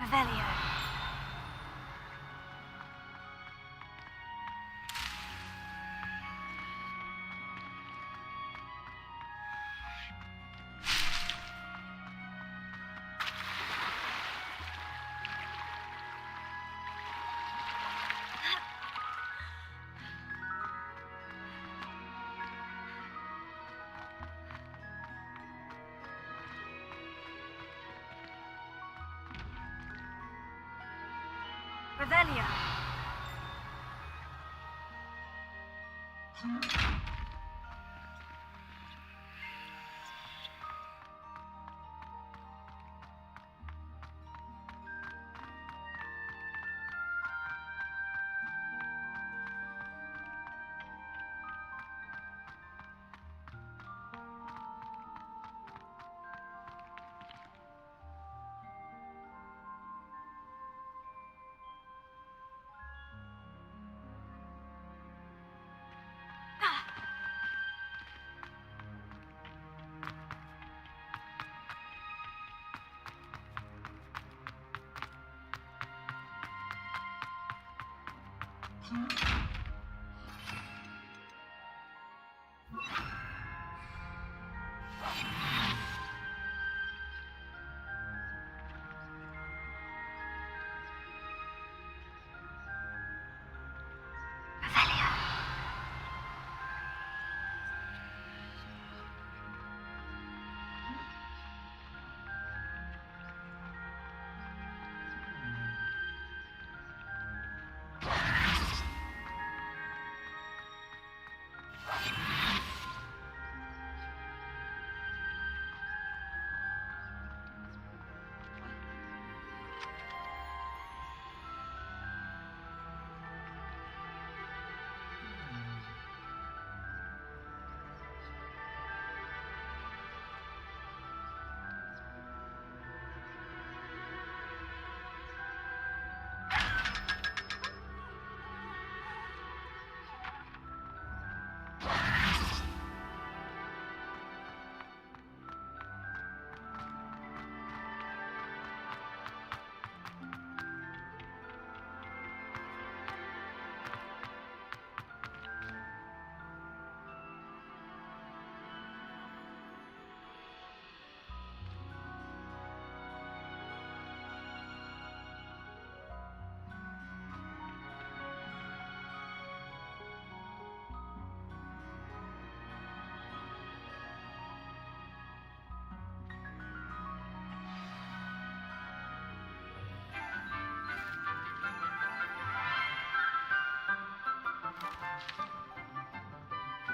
Revelio. Revelio.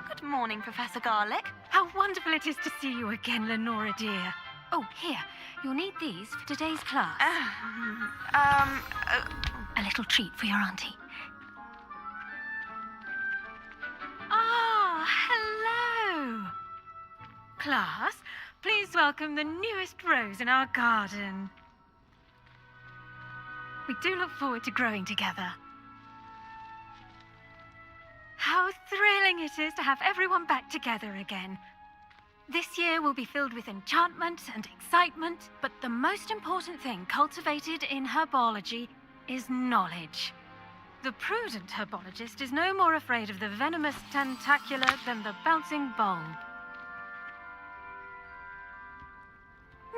Good morning, Professor Garlick. How wonderful it is to see you again, Lenora dear. Oh, here, you'll need these for today's class. A little treat for your auntie. Ah, hello. Class, please welcome the newest rose in our garden. We do look forward to growing together. How thrilling it is to have everyone back together again. This year will be filled with enchantment and excitement, but the most important thing cultivated in herbology is knowledge. The prudent herbologist is no more afraid of the venomous tentacula than the bouncing bulb.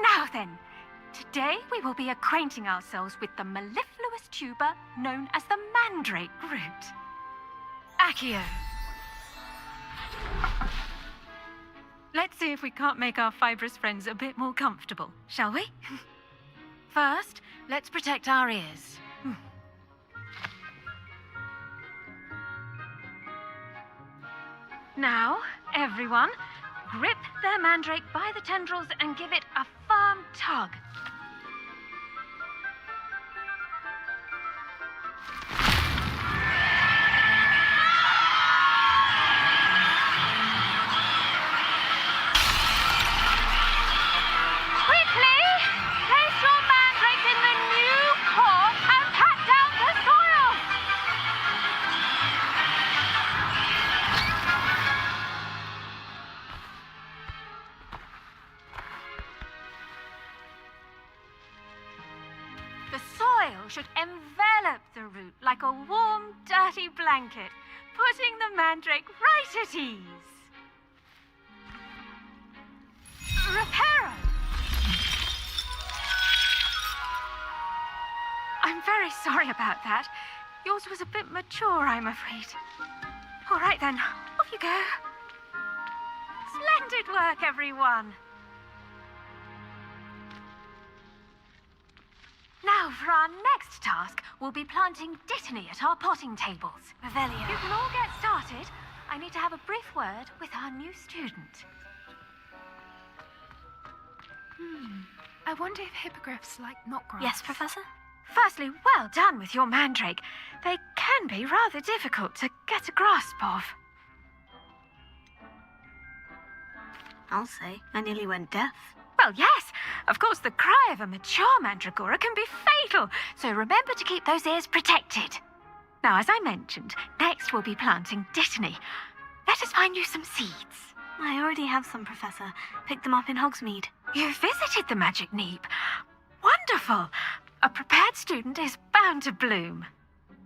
Now then, today we will be acquainting ourselves with the mellifluous tuber known as the mandrake root. Accio. Let's see if we can't make our fibrous friends a bit more comfortable, shall we? First, let's protect our ears. Now, everyone, grip their mandrake by the tendrils and give it a firm tug. should envelop the root like a warm, dirty blanket, putting the mandrake right at ease. Reparo! I'm very sorry about that. Yours was a bit mature, I'm afraid. All right then, off you go. Splendid work, everyone. Now, for our next task, we'll be planting Dittany at our potting tables. Revelio. You can all get started. I need to have a brief word with our new student. I wonder if hippogriffs like knot grass. Yes, Professor? Firstly, well done with your mandrake. They can be rather difficult to get a grasp of. I'll say. I nearly went deaf. Well, yes. Of course, the cry of a mature mandragora can be fatal, so remember to keep those ears protected. Now, as I mentioned, next we'll be planting Dittany. Let us find you some seeds. I already have some, Professor. Picked them up in Hogsmeade. You visited the Magic Neep. Wonderful. A prepared student is bound to bloom.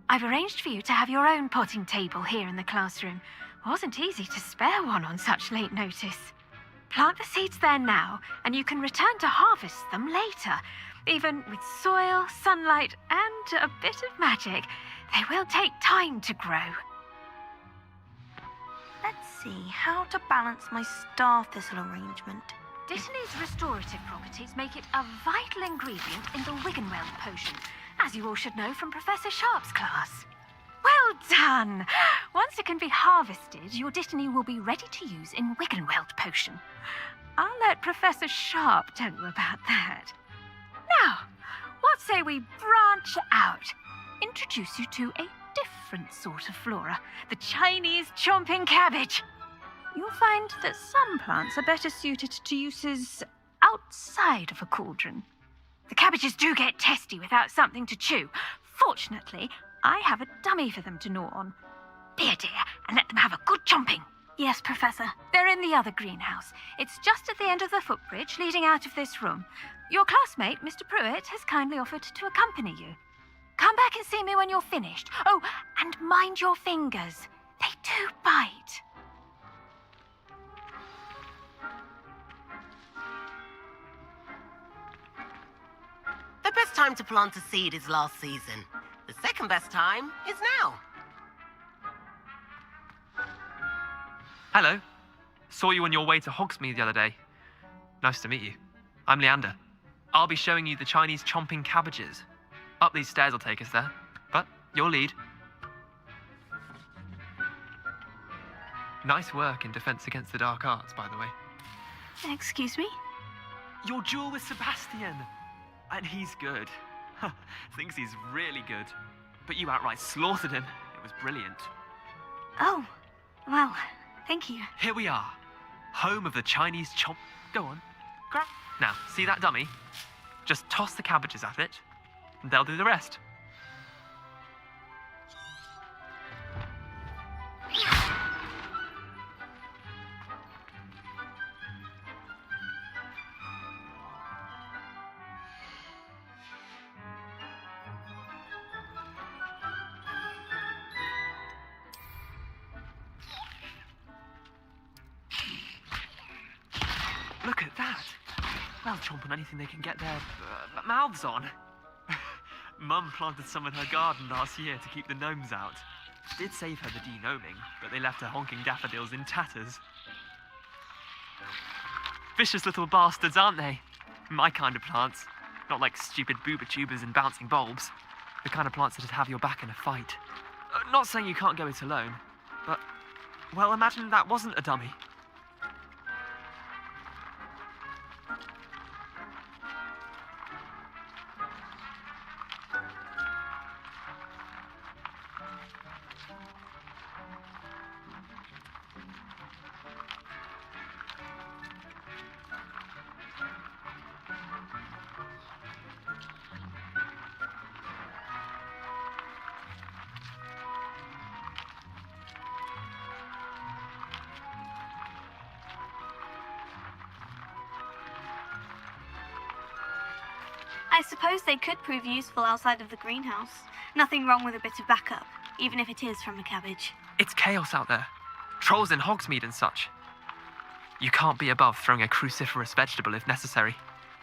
I've arranged for you to have your own potting table here in the classroom. Wasn't easy to spare one on such late notice. Plant the seeds there now, and you can return to harvest them later. Even with soil, sunlight, and a bit of magic, they will take time to grow. Let's see how to balance my star thistle arrangement. Dittany's restorative properties make it a vital ingredient in the Wiggenweld potion, as you all should know from Professor Sharp's class. Well done! Once it can be harvested, your Dittany will be ready to use in Wiggenweld potion. I'll let Professor Sharp tell you about that. Now, what say we branch out? Introduce you to a different sort of flora, the Chinese chomping cabbage. You'll find that some plants are better suited to uses outside of a cauldron. The cabbages do get testy without something to chew. Fortunately, I have a dummy for them to gnaw on. Be a dear and let them have a good chomping. Yes, Professor. They're in the other greenhouse. It's just at the end of the footbridge leading out of this room. Your classmate, Mr. Pruitt, has kindly offered to accompany you. Come back and see me when you're finished. Oh, and mind your fingers. They do bite. The best time to plant a seed is last season. The second best time is now. Hello. Saw you on your way to Hogsmeade the other day. Nice to meet you. I'm Leander. I'll be showing you the Chinese chomping cabbages. Up these stairs will take us there, but your lead. Nice work in Defense Against the Dark Arts, by the way. Excuse me? Your duel with Sebastian. And he's good. Thinks he's really good. But you outright slaughtered him. It was brilliant. Oh, well, thank you. Here we are. Home of the Chinese chomp... Go on. Grab. Now, see that dummy? Just toss the cabbages at it, and they'll do the rest. Look at that. They'll chomp on anything they can get their mouths on. Mum planted some in her garden last year to keep the gnomes out. Did save her the de-gnoming, but they left her honking daffodils in tatters. Vicious little bastards, aren't they? My kind of plants. Not like stupid booba tubers and bouncing bulbs. The kind of plants that'd have your back in a fight. Not saying you can't go it alone, but, well, imagine that wasn't a dummy. I suppose they could prove useful outside of the greenhouse. Nothing wrong with a bit of backup, even if it is from a cabbage. It's chaos out there. Trolls in Hogsmeade and such. You can't be above throwing a cruciferous vegetable if necessary.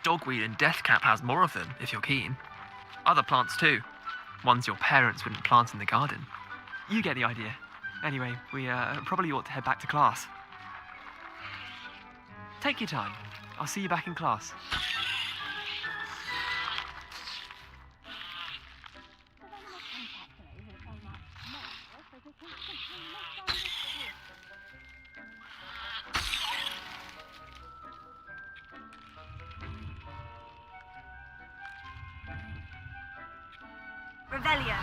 Dogweed and deathcap has more of them, if you're keen. Other plants too. Ones your parents wouldn't plant in the garden. You get the idea. Anyway, we probably ought to head back to class. Take your time. I'll see you back in class. Revelio.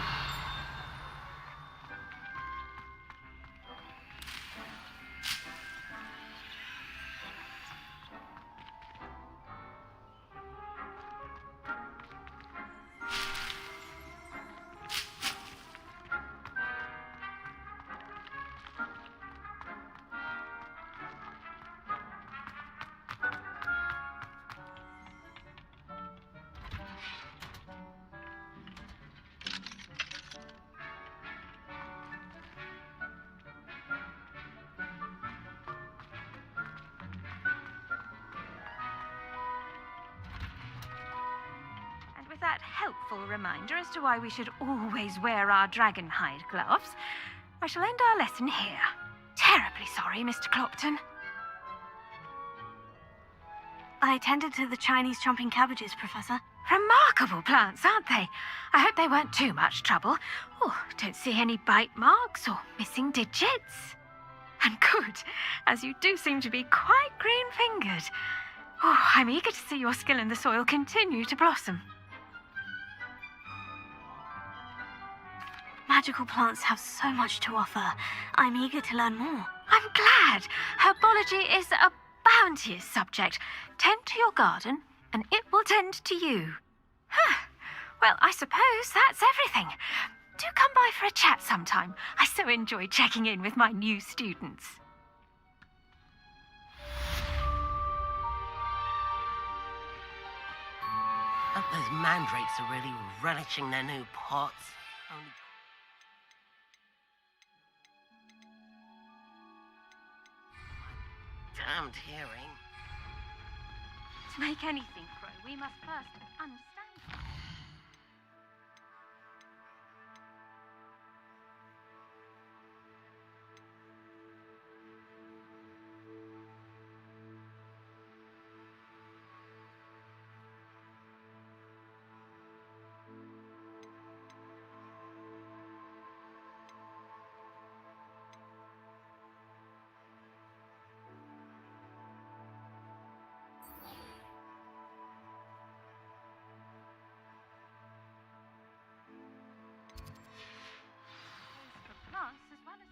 With that helpful reminder as to why we should always wear our dragon hide gloves, I shall end our lesson here. Terribly sorry, Mr. Clopton. I attended to the Chinese chomping cabbages, Professor. Remarkable plants, aren't they? I hope they weren't too much trouble. Oh, don't see any bite marks or missing digits. And good, as you do seem to be quite green-fingered. Oh, I'm eager to see your skill in the soil continue to blossom. Magical plants have so much to offer. I'm eager to learn more. I'm glad. Herbology is a bounteous subject. Tend to your garden, and it will tend to you. Well, I suppose that's everything. Do come by for a chat sometime. I so enjoy checking in with my new students. Hope those mandrakes are really relishing their new pots. Only... Damned hearing. To make anything grow, we must first understand. As well as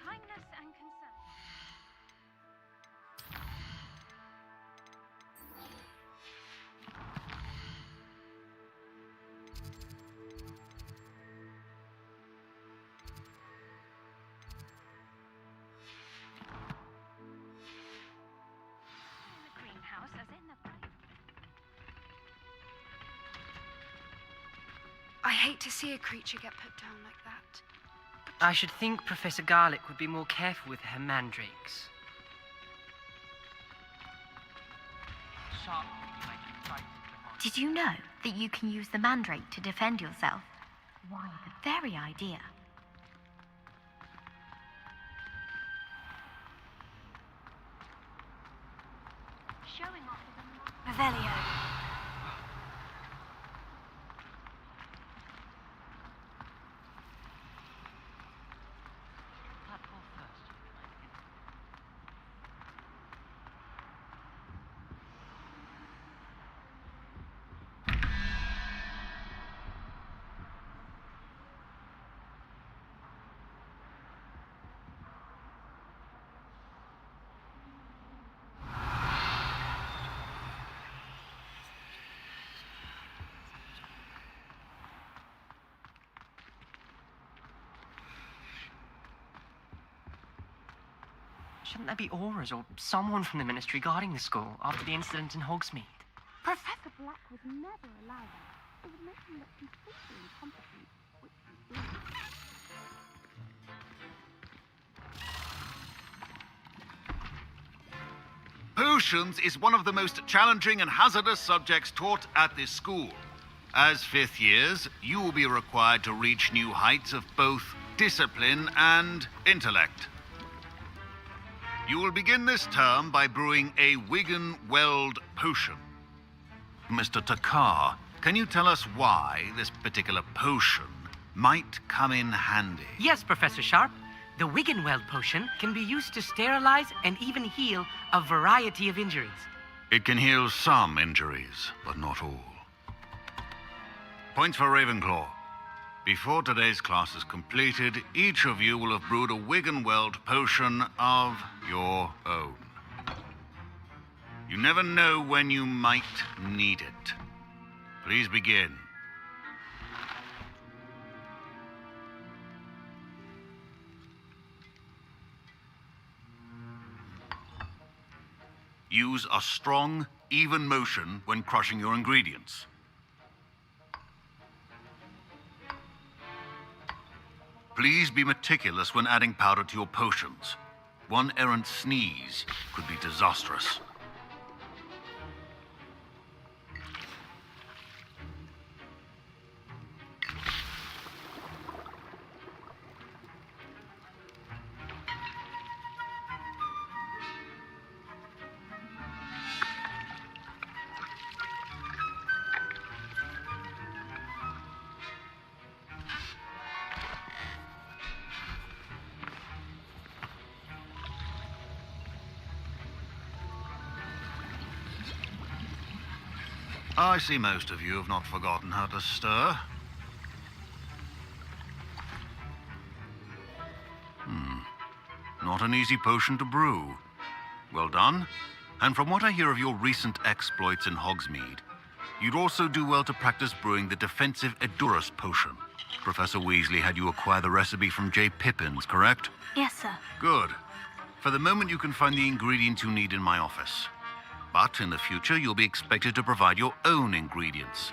kindness and concern. In the greenhouse, as in the I hate to see a creature get put down like that. I should think Professor Garlick would be more careful with her mandrakes. Did you know that you can use the mandrake to defend yourself? Why, the very idea. showing off the Revelio. Shouldn't there be auras or someone from the Ministry guarding the school after the incident in Hogsmeade? Professor Black would never allow that. It would make him look completely incompetent, which he did. Potions is one of the most challenging and hazardous subjects taught at this school. As fifth years, you will be required to reach new heights of both discipline and intellect. You will begin this term by brewing a Wigan-Weld potion. Mr. Takar, can you tell us why this particular potion might come in handy? Yes, Professor Sharp. The Wiggenweld potion can be used to sterilize and even heal a variety of injuries. It can heal some injuries, but not all. Points for Ravenclaw. Before today's class is completed, each of you will have brewed a Wiggenweld potion of your own. You never know when you might need it. Please begin. Use a strong, even motion when crushing your ingredients. Please be meticulous when adding powder to your potions. One errant sneeze could be disastrous. I see most of you have not forgotten how to stir. Not an easy potion to brew. Well done. And from what I hear of your recent exploits in Hogsmeade, you'd also do well to practice brewing the defensive Edurus potion. Professor Weasley had you acquire the recipe from J. Pippins, correct? Yes, sir. Good. For the moment, you can find the ingredients you need in my office. But in the future, you'll be expected to provide your own ingredients.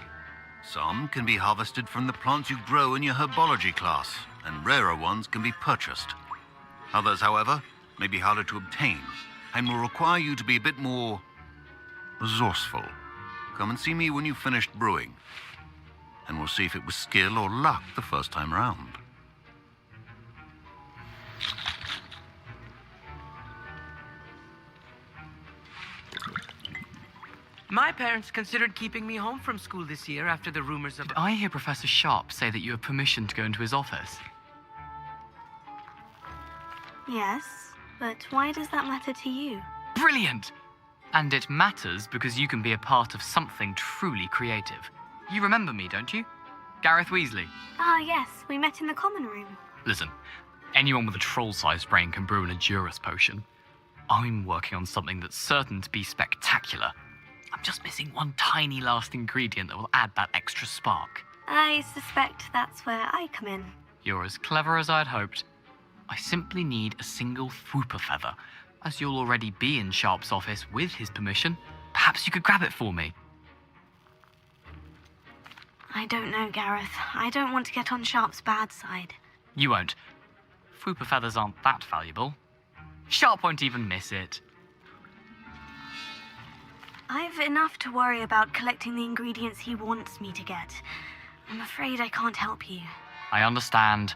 Some can be harvested from the plants you grow in your herbology class, and rarer ones can be purchased. Others, however, may be harder to obtain, and will require you to be a bit more resourceful. Come and see me when you've finished brewing, and we'll see if it was skill or luck the first time round. My parents considered keeping me home from school this year after the rumors of... Did I hear Professor Sharp say that you have permission to go into his office? Yes, but why does that matter to you? Brilliant! And it matters because you can be a part of something truly creative. You remember me, don't you? Gareth Weasley. Ah, yes, we met in the common room. Listen, anyone with a troll-sized brain can brew an Edurus potion. I'm working on something that's certain to be spectacular. I'm just missing one tiny last ingredient that will add that extra spark. I suspect that's where I come in. You're as clever as I'd hoped. I simply need a single Fwooper feather. As you'll already be in Sharp's office with his permission, perhaps you could grab it for me. I don't know, Gareth. I don't want to get on Sharp's bad side. You won't. Fwooper feathers aren't that valuable. Sharp won't even miss it. I've enough to worry about collecting the ingredients he wants me to get. I'm afraid I can't help you. I understand.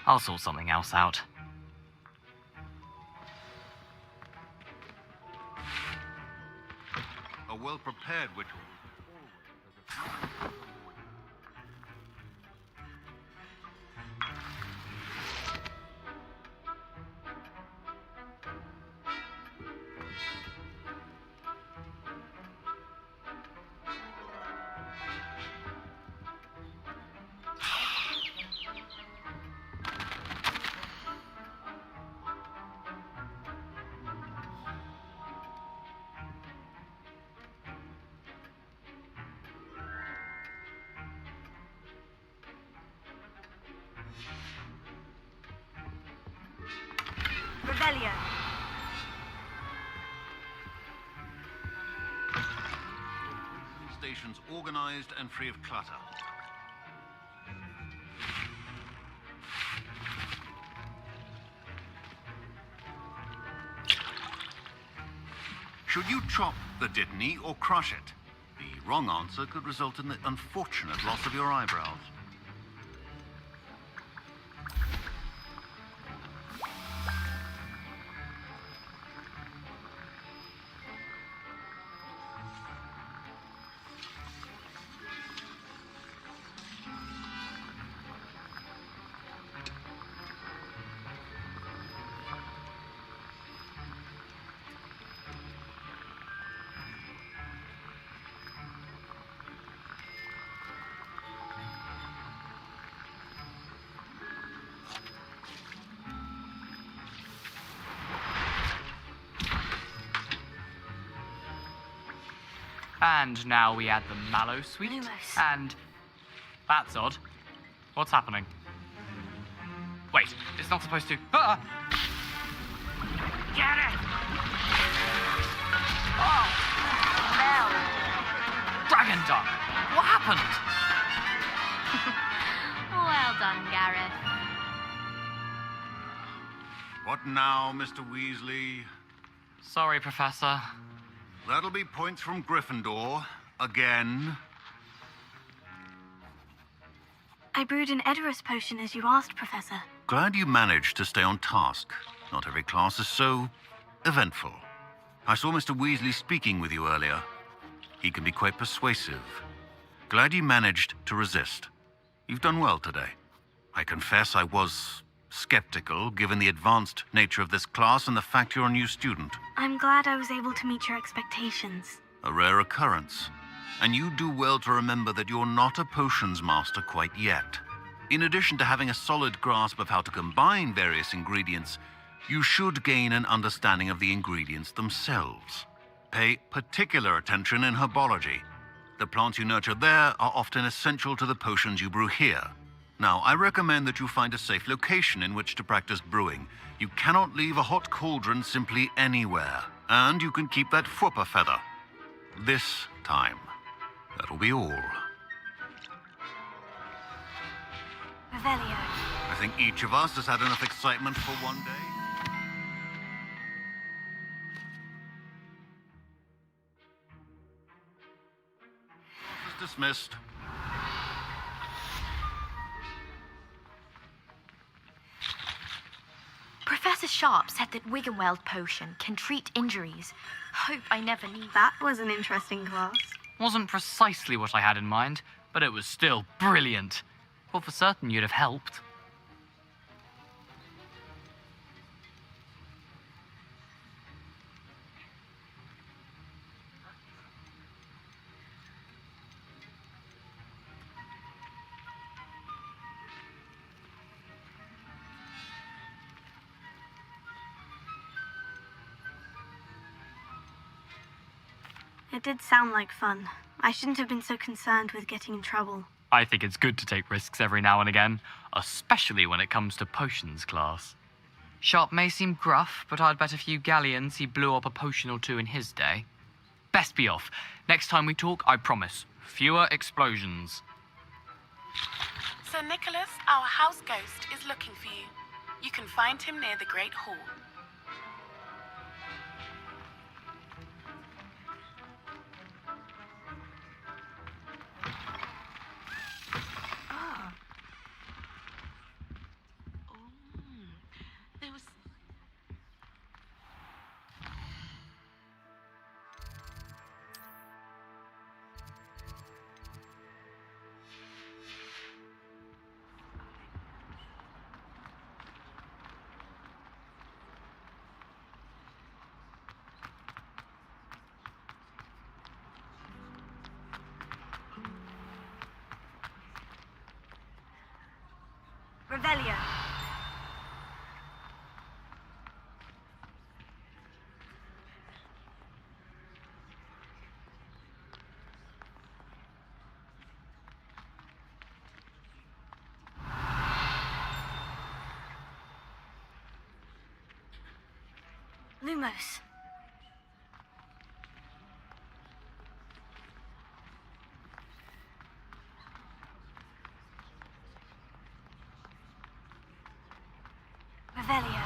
I'll sort something else out. A well-prepared ritual. Revelio. stations organized and free of clutter. Should you chop the Dittany or crush it? The wrong answer could result in the unfortunate loss of your eyebrows. And now we add the mallow sweet. Lumos. And that's odd. What's happening? Wait, it's not supposed to. Ah! Get it! Oh! No! Dragon Dung! What happened? Well done, Gareth. What now, Mr. Weasley? Sorry, Professor. That'll be points from Gryffindor. Again. I brewed an Edorus potion as you asked, Professor. Glad you managed to stay on task. Not every class is so eventful. I saw Mr. Weasley speaking with you earlier. He can be quite persuasive. Glad you managed to resist. You've done well today. I confess I was skeptical, given the advanced nature of this class and the fact you're a new student. I'm glad I was able to meet your expectations. A rare occurrence. And you do well to remember that you're not a potions master quite yet. In addition to having a solid grasp of how to combine various ingredients, you should gain an understanding of the ingredients themselves. Pay particular attention in herbology. The plants you nurture there are often essential to the potions you brew here. Now, I recommend that you find a safe location in which to practice brewing. You cannot leave a hot cauldron simply anywhere. And you can keep that Fwooper feather. This time. That'll be all. Revelio. I think each of us has had enough excitement for one day. Class is dismissed. Professor Sharp said that Wiggenweld potion can treat injuries. Hope I never need That was an interesting class. Wasn't precisely what I had in mind, but it was still brilliant. Thought for certain you'd have helped. It did sound like fun. I shouldn't have been so concerned with getting in trouble. I think it's good to take risks every now and again, especially when it comes to potions class. Sharp may seem gruff, but I'd bet a few galleons he blew up a potion or two in his day. Best be off. Next time we talk, I promise, fewer explosions. Sir Nicholas, our house ghost, is looking for you. You can find him near the Great Hall. There was... Revelio. Lumos. Revelio.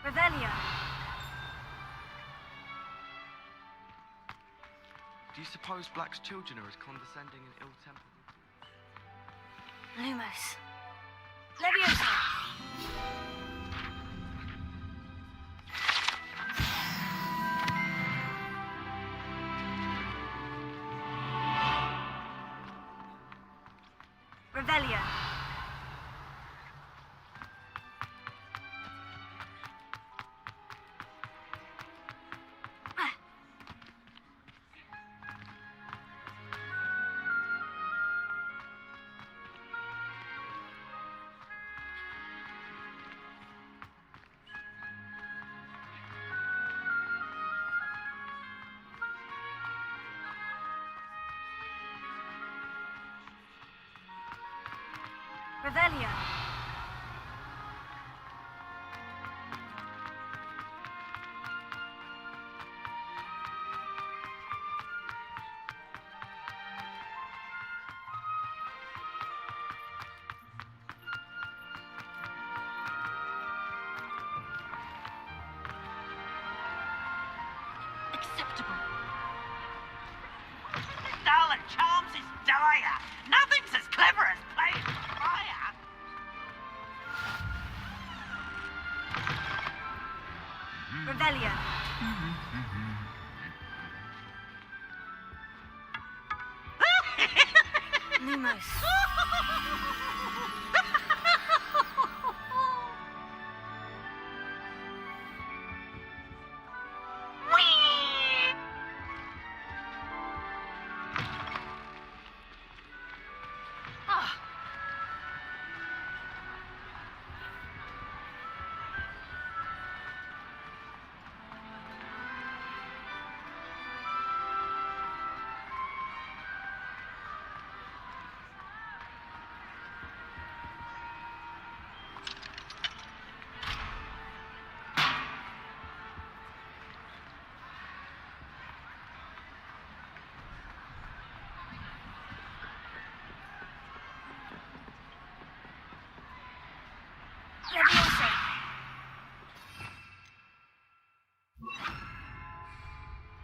Revelio. Do you suppose Black's children are as condescending and ill-tempered? Lumos. Leviosa. Revelio. Revelio. Acceptable. Darling Charms is dire. Nothing's as clever as playing with fire. Revelio. Lumos. Leviosa.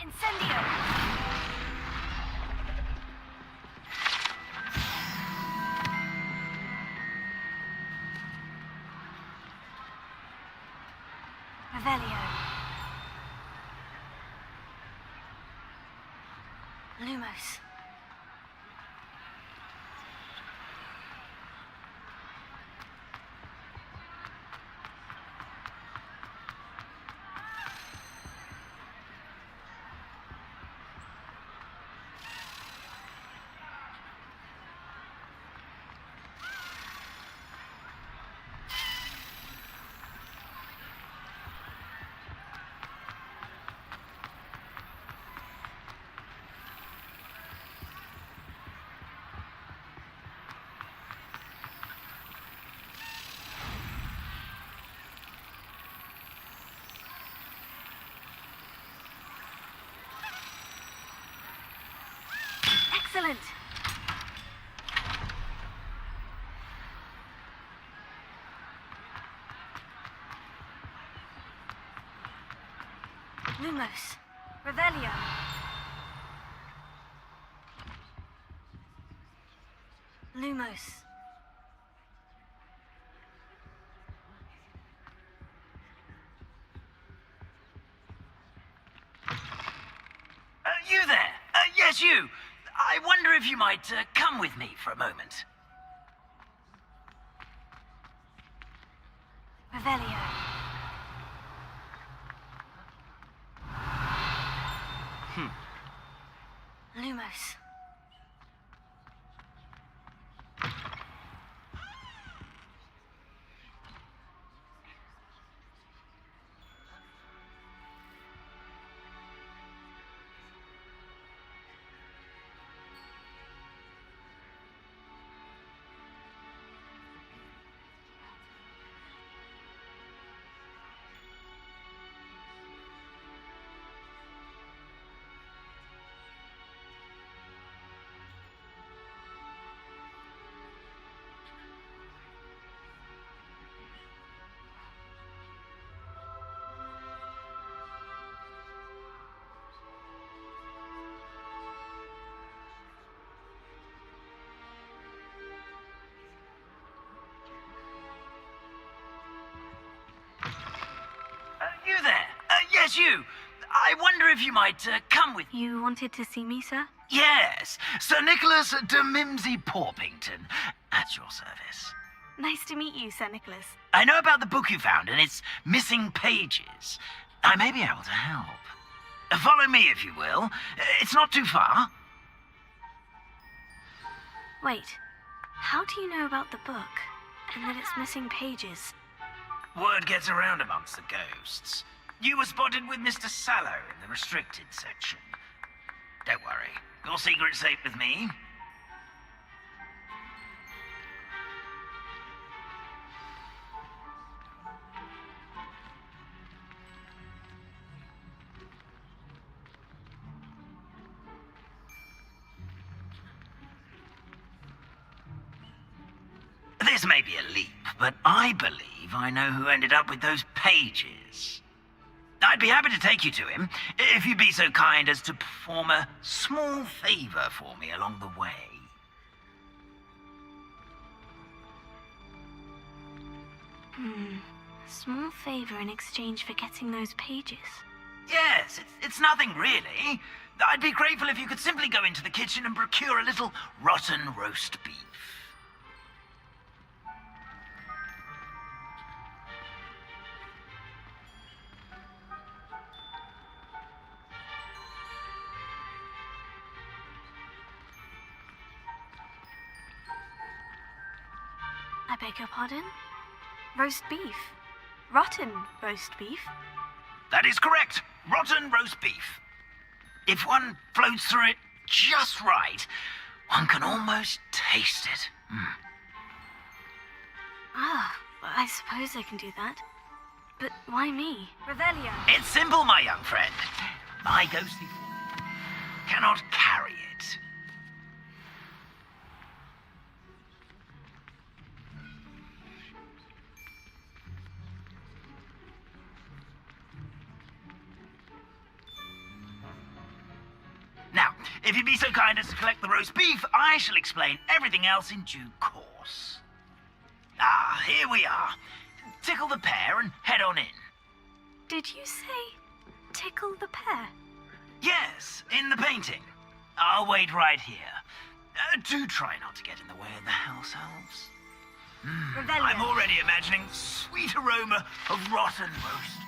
Incendio. Revelio. Lumos. Excellent. Lumos. Revelio. Lumos. You there? Yes, you. I wonder if you might come with me for a moment. Revelio. Lumos. You there? Yes, you. I wonder if you might come with... You wanted to see me, sir? Yes, Sir Nicholas de Mimsy Porpington, at your service. Nice to meet you, Sir Nicholas. I know about the book you found and its missing pages. I may be able to help. Follow me, if you will. It's not too far. Wait, how do you know about the book and that it's missing pages? Word gets around amongst the ghosts. You were spotted with Mr. Sallow in the restricted section. Don't worry, your secret's safe with me. This may be a leap, but I believe I know who ended up with those pages. I'd be happy to take you to him, if you'd be so kind as to perform a small favor for me along the way. Small favor in exchange for getting those pages. Yes, it's nothing really. I'd be grateful if you could simply go into the kitchen and procure a little rotten roast beef. I beg your pardon? Roast beef. Rotten roast beef. That is correct. Rotten roast beef. If one floats through it just right, one can almost taste it. I suppose I can do that. But why me? Revelio. It's simple, my young friend. My ghostly form cannot carry it. Now, if you'd be so kind as to collect the roast beef, I shall explain everything else in due course. Ah, here we are. Tickle the pear and head on in. Did you say tickle the pear? Yes, in the painting. I'll wait right here. Do try not to get in the way of the house elves. I'm already imagining the sweet aroma of rotten roast.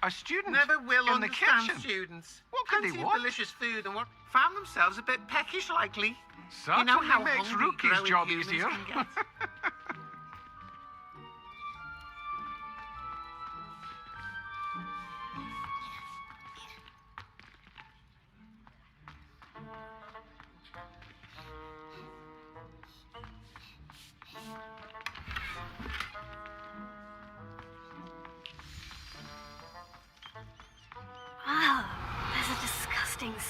A student never will in the understand kitchen. students. What could Plenty they of want? delicious food and what found themselves a bit peckish likely. Certainly you know how makes hungry Rookie's growing job humans easier. can get.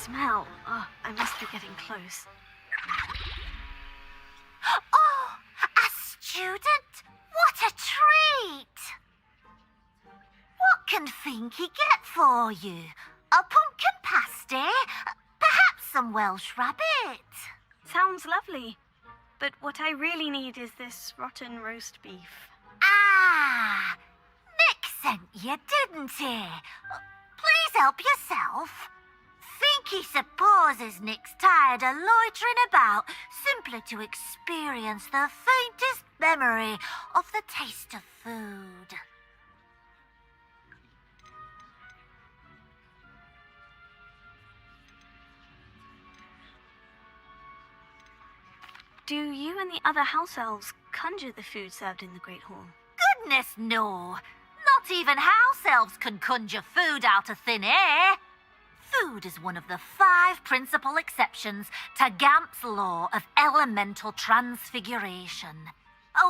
smell. Oh, I must be getting close. Oh, a student? What a treat! What can Finky get for you? A pumpkin pasty? Perhaps some Welsh rabbit? Sounds lovely. But what I really need is this rotten roast beef. Ah, Nick sent you, didn't he? Please help yourself. Finky supposes Nick's tired of loitering about simply to experience the faintest memory of the taste of food. Do you and the other house elves conjure the food served in the Great Hall? Goodness, no. Not even house elves can conjure food out of thin air. Food is one of the 5 principal exceptions to Gamp's law of elemental transfiguration.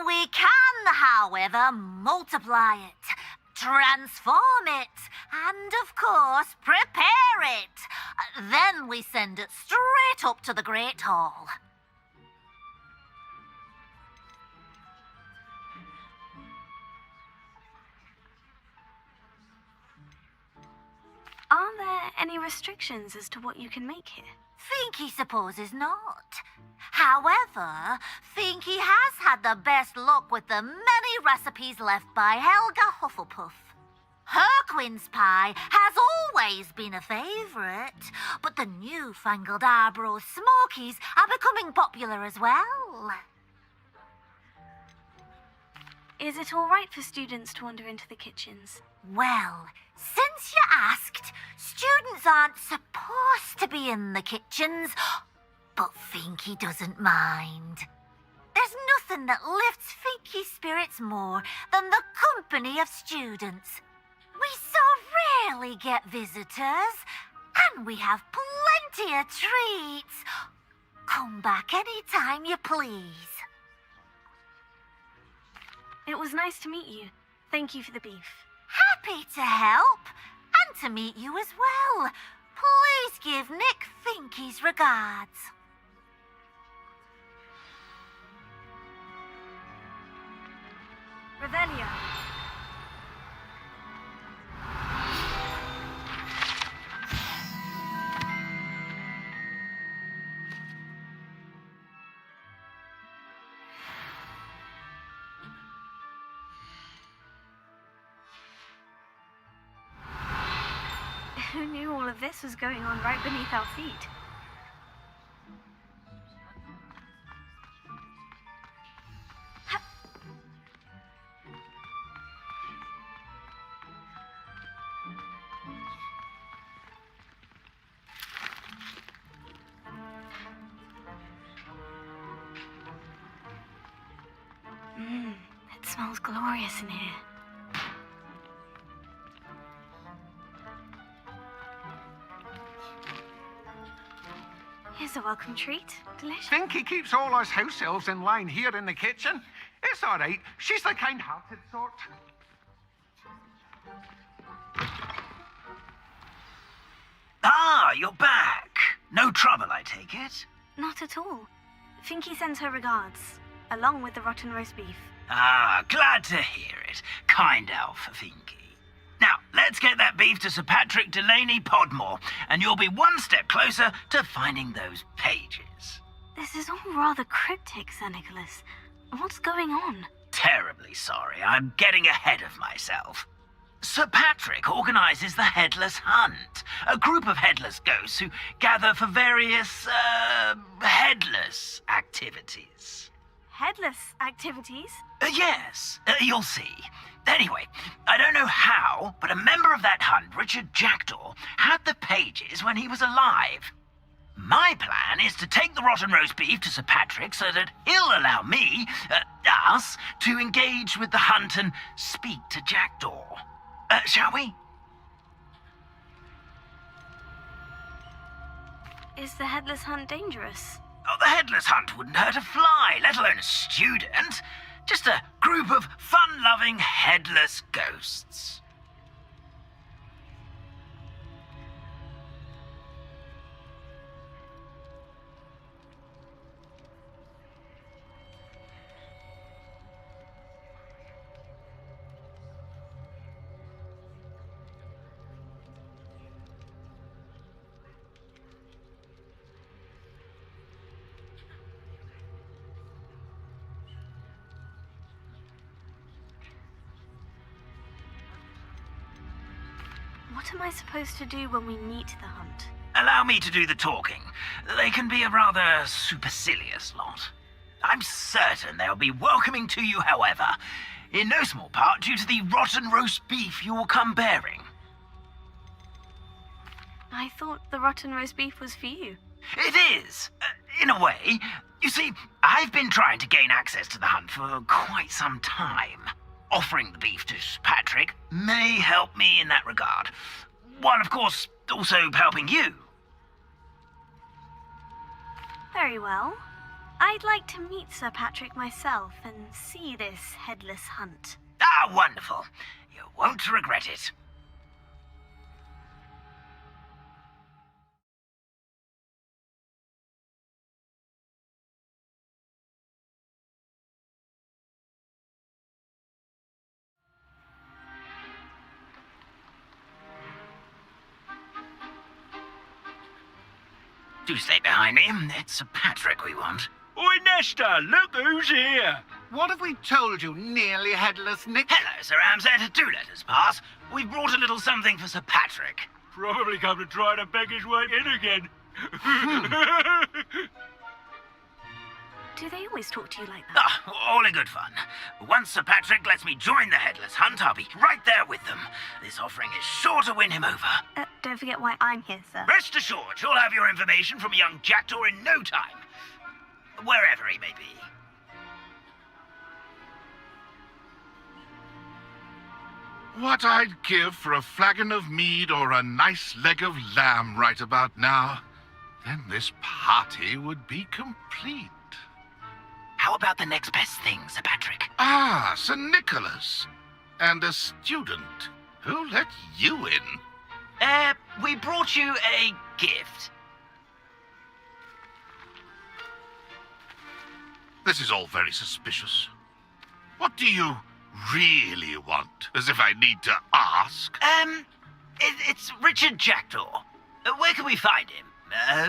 We can, however, multiply it, transform it, and, of course, prepare it. Then we send it straight up to the Great Hall. Are there any restrictions as to what you can make here? Finky supposes not. However, Finky has had the best luck with the many recipes left by Helga Hufflepuff. Her quince pie has always been a favourite, but the newfangled Arborough Smokies are becoming popular as well. Is it all right for students to wander into the kitchens? Well, since you asked, students aren't supposed to be in the kitchens, but Finky doesn't mind. There's nothing that lifts Finky's spirits more than the company of students. We so rarely get visitors, and we have plenty of treats. Come back any time you please. It was nice to meet you. Thank you for the beef. Happy to help, and to meet you as well. Please give Nick Finky's regards. Revelio. Who knew all of this was going on right beneath our feet? It smells glorious in here. Here's a welcome treat. Delicious. Finky keeps all us house elves in line here in the kitchen. It's all right. She's the kind-hearted sort. Ah, you're back. No trouble, I take it? Not at all. Finky sends her regards, along with the rotten roast beef. Ah, glad to hear it. Kind elf, Finky. Now, let's get that beef to Sir Patrick Delaney Podmore, and you'll be one step closer to finding those pages. This is all rather cryptic, Sir Nicholas. What's going on? Terribly sorry, I'm getting ahead of myself. Sir Patrick organises the Headless Hunt, a group of headless ghosts who gather for various, headless activities. Headless activities? Yes, you'll see. Anyway, I don't know how, but a member of that hunt, Richard Jackdaw, had the pages when he was alive. My plan is to take the rotten roast beef to Sir Patrick so that he'll allow me, us, to engage with the hunt and speak to Jackdaw. Shall we? Is the Headless Hunt dangerous? Oh, the Headless Hunt wouldn't hurt a fly, let alone a student. Just a group of fun-loving headless ghosts. What am I supposed to do when we meet the hunt? Allow me to do the talking. They can be a rather supercilious lot. I'm certain they'll be welcoming to you, however, in no small part due to the rotten roast beef you will come bearing. I thought the rotten roast beef was for you. It is, in a way. You see, I've been trying to gain access to the hunt for quite some time. Offering the beef to Sir Patrick may help me in that regard, while of course also helping you. Very well. I'd like to meet Sir Patrick myself and see this headless hunt. Ah, wonderful. You won't regret it. Do stay behind me. It's Sir Patrick we want. Oi, Nesta, look who's here. What have we told you, nearly headless Nick? Hello, Sir Ramsay. Do let us pass. We've brought a little something for Sir Patrick. Probably come to try to beg his way in again. Do they always talk to you like that? Ah, all in good fun. Once Sir Patrick lets me join the headless hunt, I'll be right there with them. This offering is sure to win him over. Don't forget why I'm here, sir. Rest assured, you'll have your information from young Jackdaw in no time. Wherever he may be. What I'd give for a flagon of mead or a nice leg of lamb right about now. Then this party would be complete. How about the next best thing, Sir Patrick? Ah, Sir Nicholas. And a student. Who let you in? We brought you a gift. This is all very suspicious. What do you really want? As if I need to ask. It's Richard Jackdaw. Where can we find him?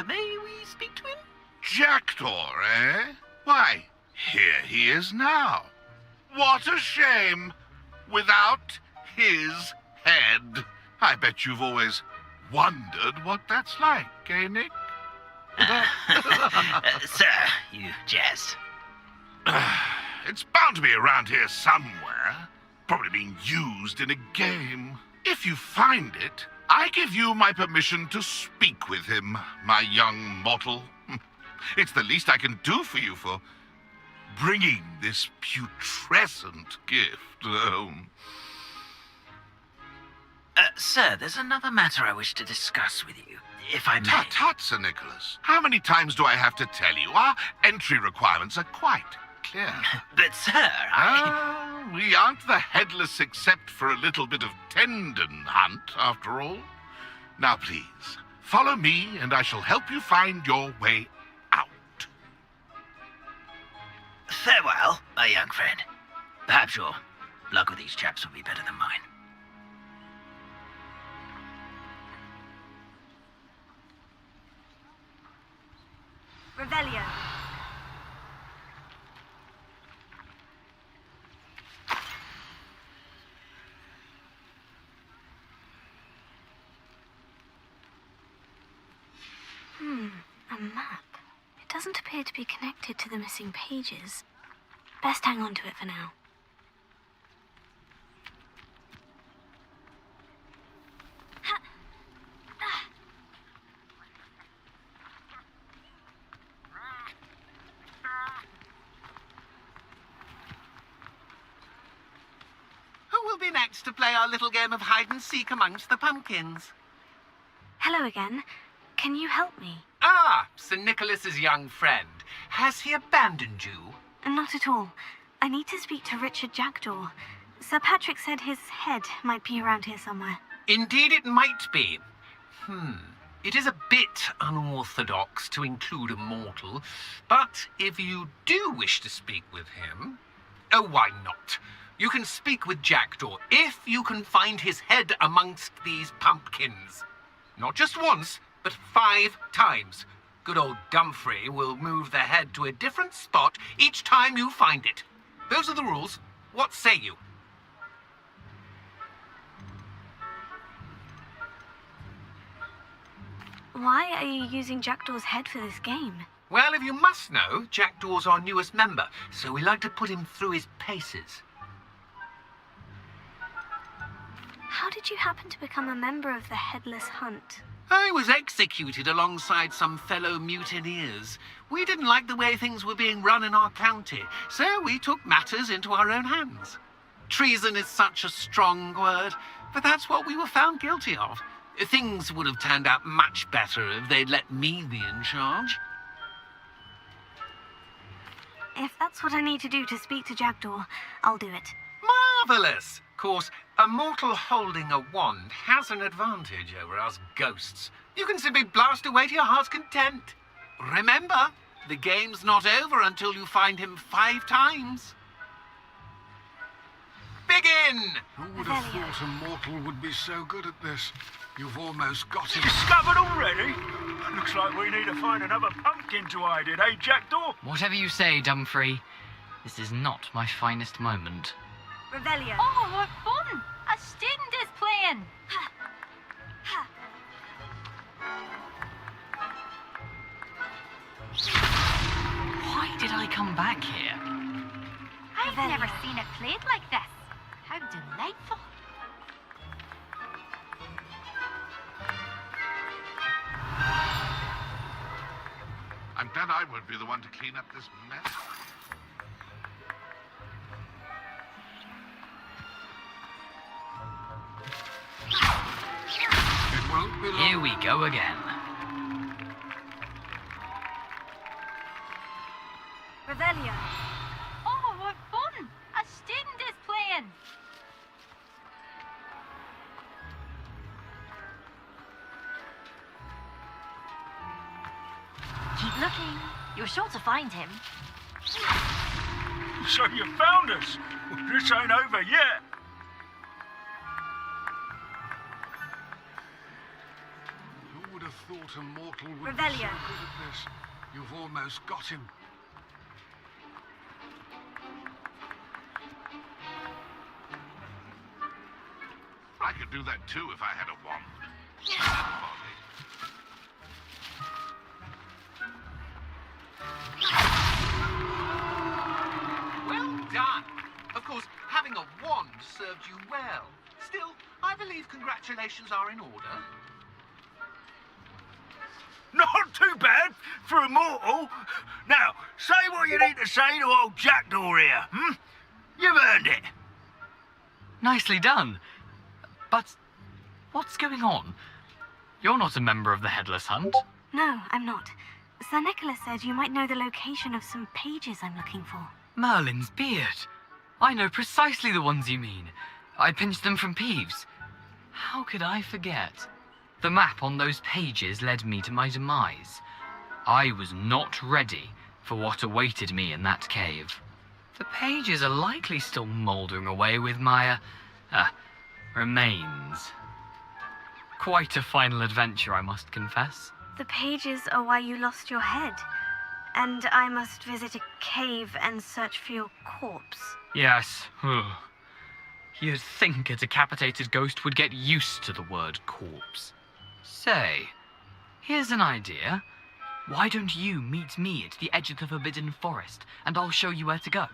May we speak to him? Jackdaw, eh? Why, here he is now. What a shame. Without his head. I bet you've always wondered what that's like, eh, Nick? Sir, you jest. It's bound to be around here somewhere. Probably being used in a game. If you find it, I give you my permission to speak with him, my young mortal. It's the least I can do for you for bringing this putrescent gift home. Sir, there's another matter I wish to discuss with you, if I may. Tut, Sir Nicholas. How many times do I have to tell you? Our entry requirements are quite clear. But, sir, we aren't the headless except for a little bit of tendon hunt, after all. Now, please, follow me, and I shall help you find your way out. Farewell, my young friend. Perhaps your luck with these chaps will be better than mine. Revelio. A map. It doesn't appear to be connected to the missing pages. Best hang on to it for now. Who will be next to play our little game of hide-and-seek amongst the pumpkins? Hello again. Can you help me? Ah, Sir Nicholas's young friend. Has he abandoned you? Not at all. I need to speak to Richard Jackdaw. Sir Patrick said his head might be around here somewhere. Indeed it might be. It is a bit unorthodox to include a mortal, but if you do wish to speak with him... Oh, why not? You can speak with Jackdaw if you can find his head amongst these pumpkins. Not just once, but 5 times. Good old Dumfrey will move the head to a different spot each time you find it. Those are the rules. What say you? Why are you using Jackdaw's head for this game? Well, if you must know, Jackdaw's our newest member, so we like to put him through his paces. How did you happen to become a member of the Headless Hunt? I was executed alongside some fellow mutineers. We didn't like the way things were being run in our county, so we took matters into our own hands. Treason is such a strong word, but that's what we were found guilty of. Things would have turned out much better if they'd let me be in charge. If that's what I need to do to speak to Jackdaw, I'll do it. Marvellous! Of course, a mortal holding a wand has an advantage over us ghosts. You can simply blast away to your heart's content. Remember, the game's not over until you find him 5 times. Begin! Who would have thought a mortal would be so good at this? You've almost got him. Discovered already? Looks like we need to find another pumpkin to hide in, eh, Jackdaw? Whatever you say, Dumfrey. This is not my finest moment. Revelio. Oh, what fun! A student is playing. Why did I come back here? I've never seen it played like this. How delightful. I'm glad I won't be the one to clean up this mess. It won't be long. Here we go again. Revelio. Oh, what fun! A student is playing. Keep looking. You're sure to find him. So you found us. This ain't over yet. Who would have thought a mortal would Revelio. be so good at this? You've almost got him. I could do that too if I had a wand. Well done. Of course, having a wand served you well. Still, I believe congratulations are in order. Not too bad for a mortal. Now, say what you need to say to old Jackdaw here, hmm? You've earned it. Nicely done. But what's going on? You're not a member of the Headless Hunt. No, I'm not. Sir Nicholas said you might know the location of some pages I'm looking for. Merlin's beard. I know precisely the ones you mean. I pinched them from Peeves. How could I forget? The map on those pages led me to my demise. I was not ready for what awaited me in that cave. The pages are likely still mouldering away with my, remains. Quite a final adventure, I must confess. The pages are why you lost your head. And I must visit a cave and search for your corpse. Yes. You'd think a decapitated ghost would get used to the word corpse. Say, here's an idea. Why don't you meet me at the edge of the Forbidden Forest, and I'll show you where to go?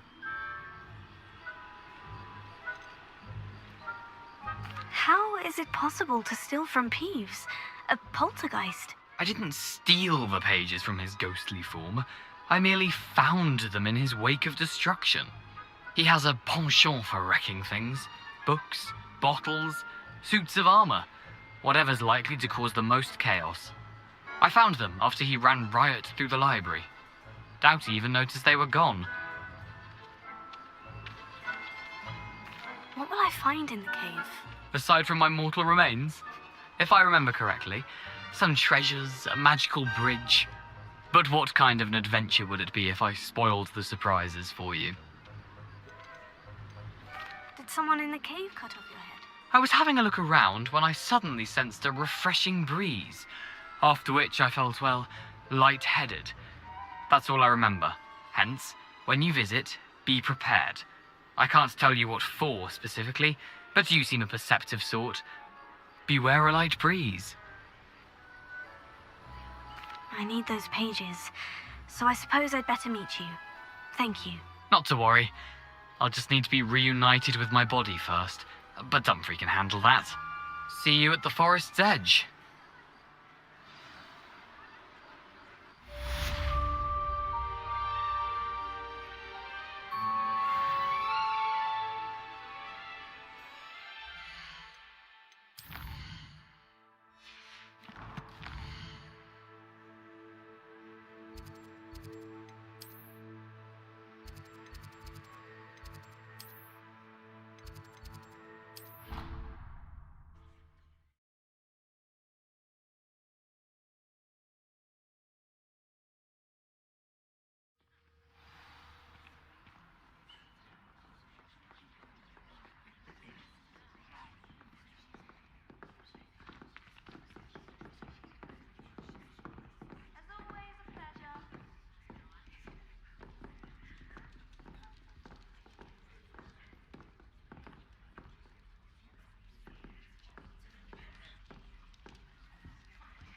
How is it possible to steal from Peeves? A poltergeist? I didn't steal the pages from his ghostly form. I merely found them in his wake of destruction. He has a penchant for wrecking things. Books, bottles, suits of armor. Whatever's likely to cause the most chaos. I found them after he ran riot through the library. Doubt he even noticed they were gone. What will I find in the cave? Aside from my mortal remains, if I remember correctly, some treasures, a magical bridge. But what kind of an adventure would it be if I spoiled the surprises for you? Did someone in the cave cut off your head? I was having a look around when I suddenly sensed a refreshing breeze, after which I felt, well, light-headed. That's all I remember. Hence, when you visit, be prepared. I can't tell you what for specifically, but you seem a perceptive sort. Beware a light breeze. I need those pages, so I suppose I'd better meet you. Thank you. Not to worry. I'll just need to be reunited with my body first. But Dumfries can handle that. See you at the forest's edge.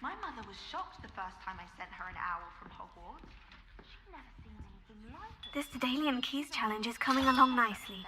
My mother was shocked the first time I sent her an owl from Hogwarts. She'd never seen anything like it. This Daedalian Keys challenge is coming along nicely.